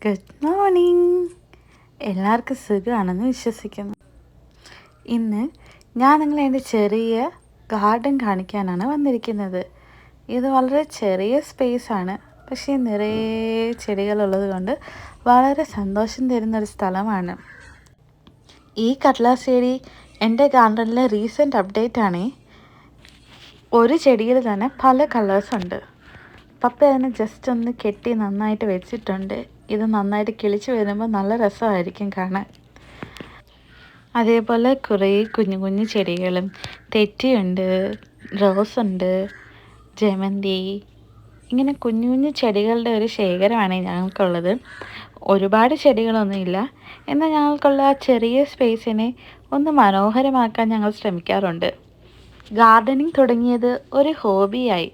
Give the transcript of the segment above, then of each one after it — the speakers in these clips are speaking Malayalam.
Good morning. എല്ലാവർക്കും സുഖമാണെന്ന് വിശ്വസിക്കുന്നു. ഇന്ന് ഞാൻ നിങ്ങളെ എൻ്റെ ചെറിയ ഗാർഡൻ കാണിക്കാനാണ് വന്നിരിക്കുന്നത്. ഇത് വളരെ ചെറിയ സ്പേസാണ്, പക്ഷേ നിറയെ ചെടികളുള്ളത് കൊണ്ട് വളരെ സന്തോഷം തരുന്നൊരു സ്ഥലമാണ്. ഈ കട്ലാസ് ചെടി എൻ്റെ ഗാർഡനിലെ റീസെൻ്റ് അപ്ഡേറ്റ് ആണേ. ഒരു ചെടിയിൽ തന്നെ പല കളേഴ്സുണ്ട്. പപ്പ അതിനെ ജസ്റ്റ് ഒന്ന് കെട്ടി നന്നായിട്ട് വെച്ചിട്ടുണ്ട്. ഇത് നന്നായിട്ട് കിളിച്ച് വരുമ്പോൾ നല്ല രസമായിരിക്കും കാണാൻ. അതേപോലെ കുറേ കുഞ്ഞു കുഞ്ഞു ചെടികളും, തെറ്റിയുണ്ട്, റോസുണ്ട്, ജമന്തി, ഇങ്ങനെ കുഞ്ഞു കുഞ്ഞു ചെടികളുടെ ഒരു ശേഖരമാണ് ഞങ്ങൾക്കുള്ളത്. ഒരുപാട് ചെടികളൊന്നുമില്ല, എന്നാൽ ഞങ്ങൾക്കുള്ള ആ ചെറിയ സ്പേസിനെ ഒന്ന് മനോഹരമാക്കാൻ ഞങ്ങൾ ശ്രമിക്കാറുണ്ട്. ഗാർഡനിങ് തുടങ്ങിയത് ഒരു ഹോബിയായി.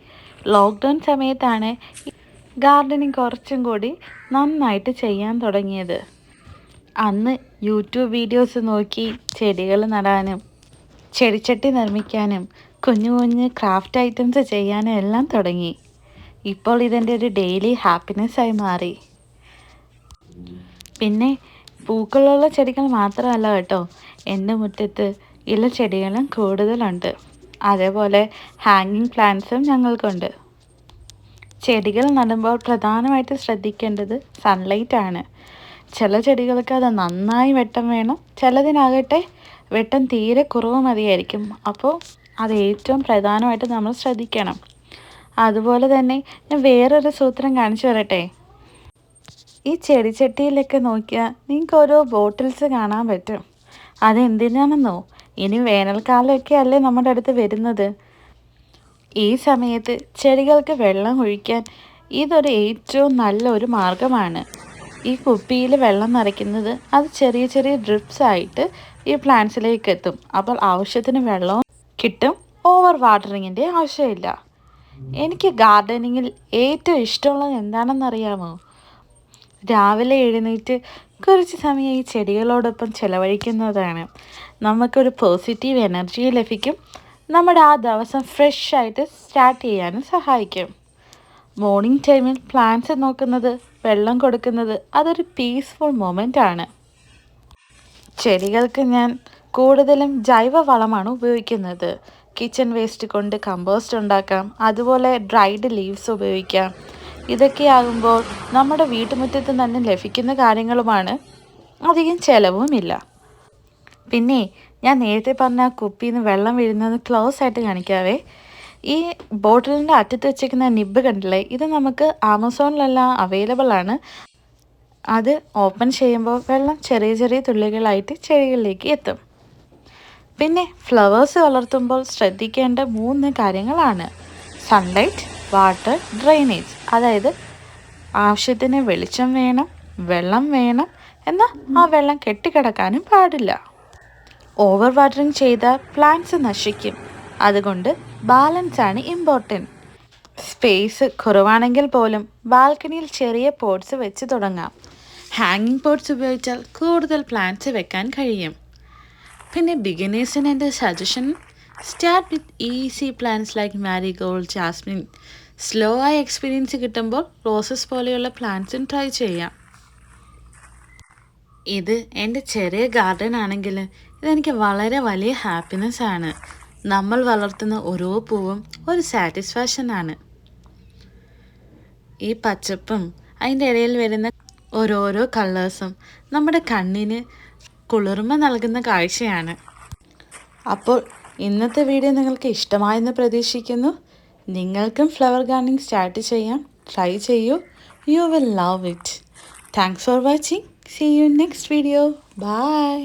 ലോക്ക്ഡൗൺ സമയത്താണ് ഗാർഡനിങ് കുറച്ചും കൂടി നന്നായിട്ട് ചെയ്യാൻ തുടങ്ങിയത്. അന്ന് യൂട്യൂബ് വീഡിയോസ് നോക്കി ചെടികൾ നടാനും ചെടിച്ചട്ടി നിർമ്മിക്കാനും കുഞ്ഞു കുഞ്ഞ് ക്രാഫ്റ്റ് ഐറ്റംസ് ചെയ്യാനും എല്ലാം തുടങ്ങി. ഇപ്പോൾ ഇതെൻ്റെ ഒരു ഡെയിലി ഹാപ്പിനെസ്സായി മാറി. പിന്നെ പൂക്കളുള്ള ചെടികൾ മാത്രമല്ല കേട്ടോ, എൻ്റെ മുറ്റത്ത് ഇലച്ചെടികളും കൂടുതലുണ്ട്. അതേപോലെ ഹാങ്ങിങ് പ്ലാന്റ്സും ഞങ്ങൾക്കുണ്ട്. ചെടികൾ നടുമ്പോൾ പ്രധാനമായിട്ട് ശ്രദ്ധിക്കേണ്ടത് സൺലൈറ്റ് ആണ്. ചില ചെടികൾക്ക് അത് നന്നായി വെട്ടം വേണം, ചിലതിനാകട്ടെ വെട്ടം തീരെ കുറവ് മതിയായിരിക്കും. അപ്പോൾ അത് ഏറ്റവും പ്രധാനമായിട്ട് നമ്മൾ ശ്രദ്ധിക്കണം. അതുപോലെ തന്നെ ഞാൻ വേറൊരു സൂത്രം കാണിച്ചു തരട്ടെ. ഈ ചെടിച്ചട്ടിയിലൊക്കെ നോക്കിയാൽ നിങ്ങൾക്ക് ഓരോ ബോട്ടിൽസ് കാണാൻ പറ്റും. അതെന്തിനാണെന്നോ, ഇനി വേനൽക്കാലമൊക്കെ അല്ലേ നമ്മുടെ അടുത്ത് വരുന്നത്. ഈ സമയത്ത് ചെടികൾക്ക് വെള്ളം ഒഴിക്കാൻ ഇതൊരു ഏറ്റവും നല്ലൊരു മാർഗമാണ്. ഈ കുപ്പിയിൽ വെള്ളം നിറയ്ക്കുന്നത് അത് ചെറിയ ചെറിയ ഡ്രിപ്സ് ആയിട്ട് ഈ പ്ലാന്റ്സിലേക്ക് എത്തും. അപ്പോൾ ആവശ്യത്തിന് വെള്ളവും കിട്ടും, ഓവർ വാട്ടറിങ്ങിൻ്റെ ആവശ്യമില്ല. എനിക്ക് ഗാർഡനിങ്ങിൽ ഏറ്റവും ഇഷ്ടമുള്ളത് എന്താണെന്നറിയാമോ? രാവിലെ എഴുന്നേറ്റ് കുറച്ച് സമയം ഈ ചെടികളോടൊപ്പം ചിലവഴിക്കുന്നതാണ്. നമുക്കൊരു പോസിറ്റീവ് എനർജി ലഭിക്കും. നമ്മുടെ ആ ദിവസം ഫ്രഷ് ആയിട്ട് സ്റ്റാർട്ട് ചെയ്യാനും സഹായിക്കും. മോർണിംഗ് ടൈമിൽ പ്ലാന്റ്സ് നോക്കുന്നത്, വെള്ളം കൊടുക്കുന്നത് അതൊരു പീസ്ഫുൾ മൊമെൻ്റ് ആണ്. ചെടികൾക്ക് ഞാൻ കൂടുതലും ജൈവ വളമാണ് ഉപയോഗിക്കുന്നത്. കിച്ചൺ വേസ്റ്റ് കൊണ്ട് കമ്പോസ്റ്റ് ഉണ്ടാക്കാം, അതുപോലെ ഡ്രൈഡ് ലീവ്സ് ഉപയോഗിക്കാം. ഇതൊക്കെയാകുമ്പോൾ നമ്മുടെ വീട്ടുമുറ്റത്ത് തന്നെ ലഭിക്കുന്ന കാര്യങ്ങളുമാണ്, അധികം ചിലവുമില്ല. പിന്നെ ഞാൻ നേരത്തെ പറഞ്ഞ ആ കുപ്പിയിൽ നിന്ന് വെള്ളം വീഴുന്നത് ക്ലോസ് ആയിട്ട് കാണിക്കാവേ. ഈ ബോട്ടിലിൻ്റെ അറ്റത്ത് വെച്ചിരിക്കുന്ന നിബ്ബ് കണ്ടില്ലേ, ഇത് നമുക്ക് ആമസോണിലെല്ലാം അവൈലബിൾ ആണ്. അത് ഓപ്പൺ ചെയ്യുമ്പോൾ വെള്ളം ചെറിയ ചെറിയ തുള്ളികളായിട്ട് ചെടികളിലേക്ക് എത്തും. പിന്നെ ഫ്ലവേഴ്സ് വളർത്തുമ്പോൾ ശ്രദ്ധിക്കേണ്ട 3 കാര്യങ്ങളാണ്: സൺലൈറ്റ്, വാട്ടർ, ഡ്രെയിനേജ്. അതായത് ആവശ്യത്തിന് വെളിച്ചം വേണം, വെള്ളം വേണം, എന്നാൽ ആ വെള്ളം കെട്ടിക്കിടക്കാനും പാടില്ല. ഓവർ വാട്ടറിങ് ചെയ്താൽ പ്ലാന്റ്സ് നശിക്കും. അതുകൊണ്ട് ബാലൻസ് ആണ് ഇമ്പോർട്ടൻറ്റ്. സ്പേസ് കുറവാണെങ്കിൽ പോലും ബാൽക്കണിയിൽ ചെറിയ പോട്ട്സ് വെച്ച് തുടങ്ങാം. ഹാങ്ങിങ് പോട്ട്സ് ഉപയോഗിച്ചാൽ കൂടുതൽ പ്ലാന്റ്സ് വെക്കാൻ കഴിയും. പിന്നെ ബിഗിനേഴ്സിന് എൻ്റെ suggestion, start with easy plants like marigold, jasmine. Slow ആയി എക്സ്പീരിയൻസ് കിട്ടുമ്പോൾ റോസസ് പോലെയുള്ള പ്ലാന്റ്സും ട്രൈ ചെയ്യാം. ഇത് എൻ്റെ ചെറിയ ഗാർഡൻ ആണെങ്കിൽ ഇതെനിക്ക് വളരെ വലിയ ഹാപ്പിനെസ് ആണ്. നമ്മൾ വളർത്തുന്ന ഓരോ പൂവും ഒരു സാറ്റിസ്ഫാക്ഷനാണ്. ഈ പച്ചപ്പും അതിൻ്റെ ഇടയിൽ വരുന്ന ഓരോരോ കളേഴ്സും നമ്മുടെ കണ്ണിന് കുളിർമ നൽകുന്ന കാഴ്ചയാണ്. അപ്പോൾ ഇന്നത്തെ വീഡിയോ നിങ്ങൾക്ക് ഇഷ്ടമായെന്ന് പ്രതീക്ഷിക്കുന്നു. നിങ്ങൾക്കും ഫ്ലവർ ഗാർഡനിങ് സ്റ്റാർട്ട് ചെയ്യാം. ട്രൈ ചെയ്യൂ. You will love it. Thanks for watching. See you next video. Bye.